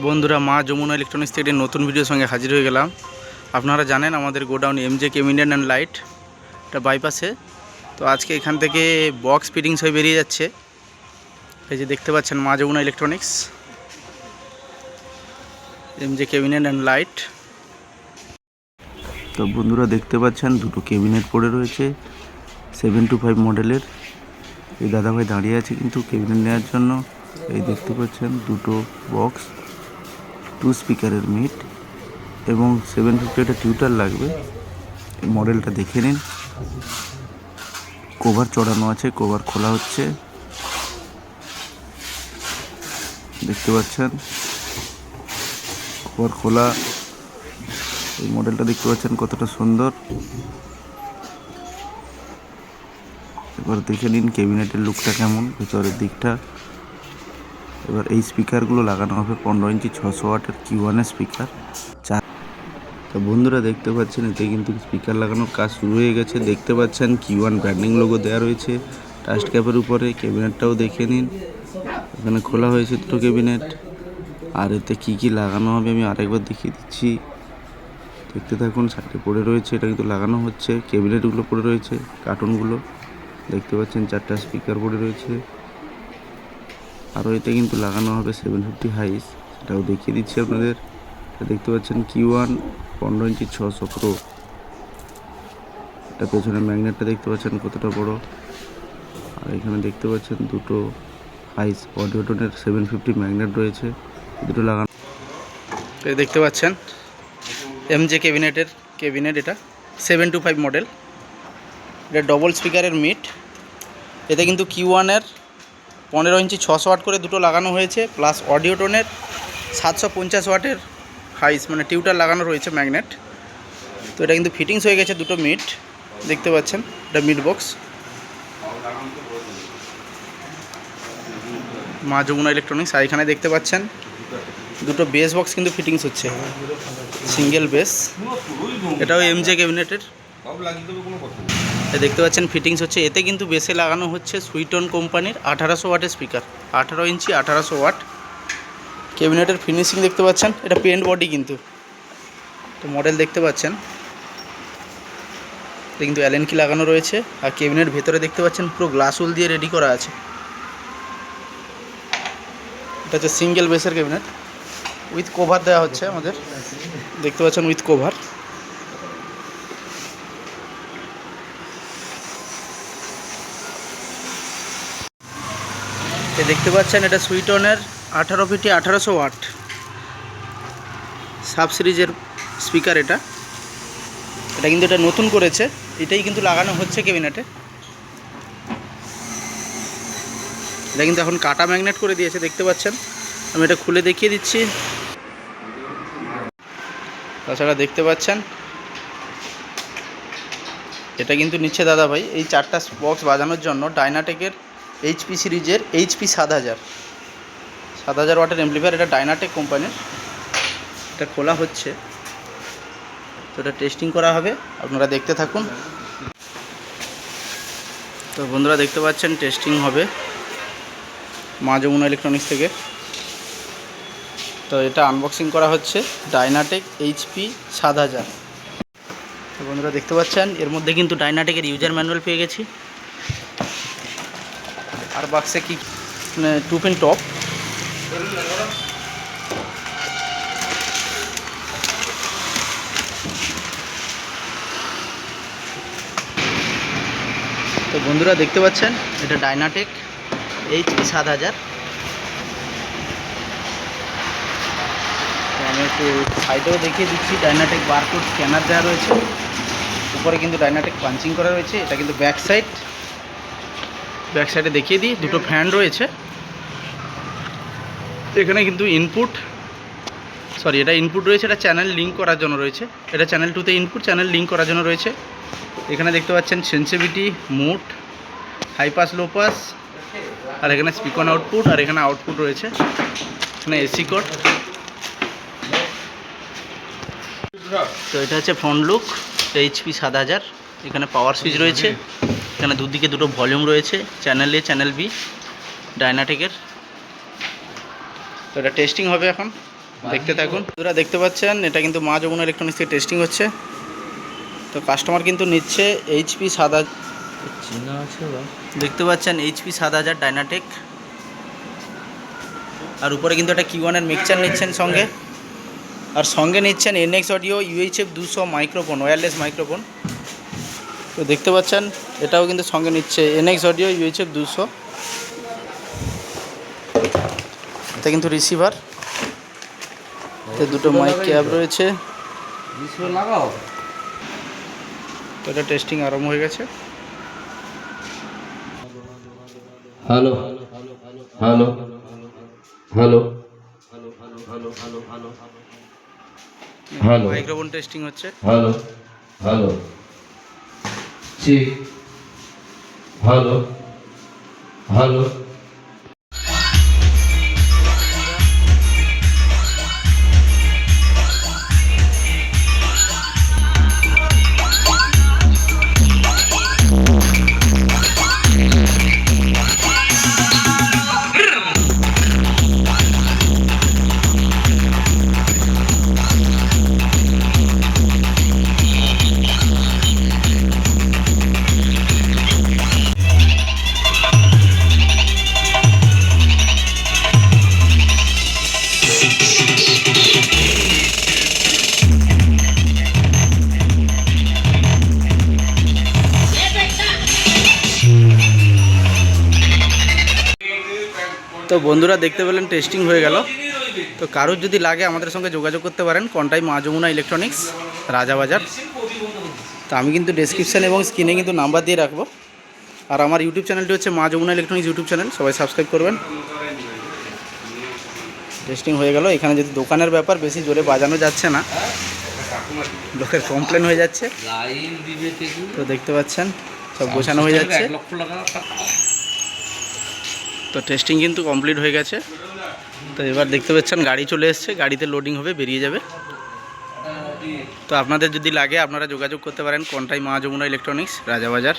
বন্ধুরা, মা যমুনা ইলেকট্রনিক্স থেকে নতুন ভিডিওর সঙ্গে হাজির হয়ে গেলাম। আপনারা জানেন আমাদের গোডাউন এমজে ক্যাবিনেট অ্যান্ড লাইট এটা বাইপাসে। তো আজকে এখান থেকে বক্স ফিটিংস হয়ে বেরিয়ে যাচ্ছে। এই যে দেখতে পাচ্ছেন Maa Jamuna electronics MJ cabinet and light. তো বন্ধুরা দেখতে পাচ্ছেন দুটো ক্যাবিনেট পড়ে রয়েছে 725 মডেলের। এই দাদাভাই দাঁড়িয়ে আছে কিন্তু ক্যাবিনেট নেওয়ার জন্য। এই দেখতে পাচ্ছেন দুটো বক্স, 2 স্পিকারের মিট এবং 750 একটা টিউটার লাগবে। এই মডেলটা দেখে নিন। কভার চড়ানো আছে, কভার খোলা হচ্ছে, দেখতে পাচ্ছেন কভার খোলা। এই মডেলটা দেখতে পাচ্ছেন কতটা সুন্দর। এবার দেখে নিন ক্যাবিনেটের লুকটা কেমন, ভিতরের দিকটা। এবার এই স্পিকারগুলো লাগানো হবে 15 ইঞ্চি 600 ওয়াটের Q1 স্পিকার। তো বন্ধুরা দেখতে পাচ্ছেন এতে কিন্তু স্পিকার লাগানোর কাজ শুরু হয়ে গেছে। দেখতে পাচ্ছেন Q1 ব্র্যান্ডিং লোগো দেওয়া রয়েছে টাস্ট ক্যাপের উপরে। ক্যাবিনেটটাও দেখে নিন, এখানে খোলা হয়েছে দুটো ক্যাবিনেট। আর এতে কি কি লাগানো হবে আমি আরেকবার দেখিয়ে দিচ্ছি, দেখতে থাকুন। সাইডে পড়ে রয়েছে, এটা কিন্তু লাগানো হচ্ছে। ক্যাবিনেটগুলো পড়ে রয়েছে, কার্টুনগুলো দেখতে পাচ্ছেন, 4টা স্পিকার পড়ে রয়েছে। আরও এতে কিন্তু লাগানো হবে 750 হাইস, সেটাও দেখিয়ে দিচ্ছি আপনাদের। দেখতে পাচ্ছেন Q1 15 ইঞ্চি 600 প্রো। এটা পেছনে ম্যাগনেটটা দেখতে পাচ্ছেন কতটা বড়। আর এখানে দেখতে পাচ্ছেন দুটো হাইস অডিওটনের 750 ম্যাগনেট রয়েছে, দুটো লাগানো। দেখতে পাচ্ছেন এমজে ক্যাবিনেট, এটা 725 মডেল। এটা ডবল স্পিকারের মিট। এতে কিন্তু Q1-এর 15 ইঞ্চি 600 ওয়াট করে দুটো লাগানো হয়েছে, প্লাস অডিওটনের 750 ওয়াটের হাইস মানে টিউটার লাগানো রয়েছে ম্যাগনেট। তো এটা কিন্তু ফিটিংস হয়ে গেছে দুটো মিট, দেখতে পাচ্ছেন এটা মিট বক্স। মা যমুনা ইলেকট্রনিক্স। আর এখানে দেখতে পাচ্ছেন দুটো বেস বক্স কিন্তু ফিটিংস হচ্ছে, সিঙ্গেল বেস। এটাও এমজে ক্যাবিনেটের। দেখতে পাচ্ছেন ফিটিংস হচ্ছে। এতে কিন্তু বেসে লাগানো হচ্ছে সুইটন কোম্পানির 1800 ওয়াটের স্পিকার, 18 ইঞ্চি 1800 ওয়াট। ক্যাবিনেটের ফিনিশিং দেখতে পাচ্ছেন, এটা পেন্ট বডি কিন্তু। তো মডেল দেখতে পাচ্ছেন, এটা কিন্তু অ্যালেন কি লাগানো রয়েছে। আর ক্যাবিনেট ভেতরে দেখতে পাচ্ছেন পুরো গ্লাস উল দিয়ে রেডি করা আছে। এটা হচ্ছে সিঙ্গেল বেসের ক্যাবিনেট, উইথ কভার দেওয়া হচ্ছে আমাদের, দেখতে পাচ্ছেন উইথ কভার। দেখতে পাচ্ছেন এটা সুইটনের 18 ফিটি 1800 ওয়াট সাব সিরিজের স্পিকার। এটা কিন্তু এটা নতুন করেছে, এটাই কিন্তু লাগানো হচ্ছে ক্যাবিনেটে। এটা কিন্তু এখন কাটা ম্যাগনেট করে দিয়েছে, দেখতে পাচ্ছেন। আমি এটা খুলে দেখিয়ে দিচ্ছি। তাছাড়া দেখতে পাচ্ছেন এটা কিন্তু নিচ্ছে দাদা ভাই এই 4টা বক্স বাজানোর জন্য ডাইনাটেকের HP সিরিজের HP 7000 ওয়াটের অ্যাম্পলিফায়ার। এটা ডাইনাটেক কোম্পানির। এটা খোলা হচ্ছে, তো এটা টেস্টিং করা হবে, আপনারা দেখতে থাকুন। তো বন্ধুরা দেখতে পাচ্ছেন টেস্টিং হবে মা যমুনা ইলেকট্রনিক্স থেকে। তো এটা আনবক্সিং করা হচ্ছে ডাইনাটেক HP 7000। তো বন্ধুরা দেখতে পাচ্ছেন এর মধ্যে কিন্তু ডাইনাটেকের ইউজার ম্যানুয়াল পেয়ে গেছি। আর বাক্সে কি 2 পিন টপ। তো বন্ধুরা দেখতে পাচ্ছেন এটা ডাইনাটেক HP 7000। আমি একটু সাইডেও দেখিয়ে দিচ্ছি, ডাইনাটেক বারকোড স্ক্যানার দেওয়া রয়েছে, উপরে কিন্তু ডাইনাটেক পাঞ্চিং করা রয়েছে। এটা কিন্তু ব্যাক সাইডে দেখিয়ে দিই, দুটো ফ্যান রয়েছে এখানে কিন্তু এটা ইনপুট রয়েছে, এটা চ্যানেল লিঙ্ক করার জন্য রয়েছে। এটা চ্যানেল 2তে ইনপুট, চ্যানেল লিঙ্ক করার জন্য রয়েছে। এখানে দেখতে পাচ্ছেন sensitivity, mood, high pass, low pass, আর এখানে স্পিকন আউটপুট, আর এখানে আউটপুট রয়েছে, এখানে এসি কোড। তো এটা হচ্ছে ফ্রন্ট লুক HP 7000। এখানে পাওয়ার সুইচ রয়েছে, এখানে দুদিকে দুটো ভলিউম রয়েছে, চ্যানেল A চ্যানেল B ডাইনাটেকের। তো এটা টেস্টিং হবে এখন। দেখতে থাকুন। বন্ধুরা দেখতে পাচ্ছেন এটা কিন্তু মা যমুনা ইলেকট্রনিক্স থেকে টেস্টিং হচ্ছে। তো কাস্টমার কিন্তু নিচ্ছে এইচপি 7000, দেখতে পাচ্ছেন এইচপি 7000 ডাইনাটেক। আর উপরে কিন্তু একটা Q1 এর মিক্সচার নিচ্ছেন সঙ্গে, আর সঙ্গে নিচ্ছেন NX audio UHF 200 microphone, wireless microphone. তো দেখতে পাচ্ছেন এটাও কিন্তু সঙ্গে নিচ্ছে NX অডিও UHF 200। এটা কিন্তু রিসিভার, এতে দুটো মাইক ক্যাব রয়েছে। লাগাও। তো এটা টেস্টিং আরম্ভ হয়ে গেছে। Hello hello hello hello microphone testing হচ্ছে। Hello hello check hello hello. তো বন্ধুরা দেখতে পেলেন টেস্টিং হয়ে গেল। তো কারোর যদি লাগে আমাদের সঙ্গে যোগাযোগ করতে পারেন, কন্টাই মা যমুনা ইলেকট্রনিক্স, রাজাবাজার। তো আমি কিন্তু ডেসক্রিপশান এবং স্ক্রিনে কিন্তু নাম্বার দিয়ে রাখবো। আর আমার ইউটিউব চ্যানেলটি হচ্ছে মা যমুনা ইলেকট্রনিক্স ইউটিউব চ্যানেল, সবাই সাবস্ক্রাইব করবেন। টেস্টিং হয়ে গেল। এখানে যদি দোকানের ব্যাপার, বেশি জোরে বাজানো যাচ্ছে না, লোকের কমপ্লেন হয়ে যাচ্ছে। তো দেখতে পাচ্ছেন সব গোছানো হয়ে যাচ্ছে। তো টেস্টিং কিন্তু কমপ্লিট হয়ে গেছে। তো এবার দেখতে পাচ্ছেন গাড়ি চলে এসছে, গাড়িতে লোডিং হবে, বেরিয়ে যাবে। তো আপনাদের যদি লাগে আপনারা যোগাযোগ করতে পারেন, কন্টাই মা যমুনা ইলেকট্রনিক্স, রাজাবাজার।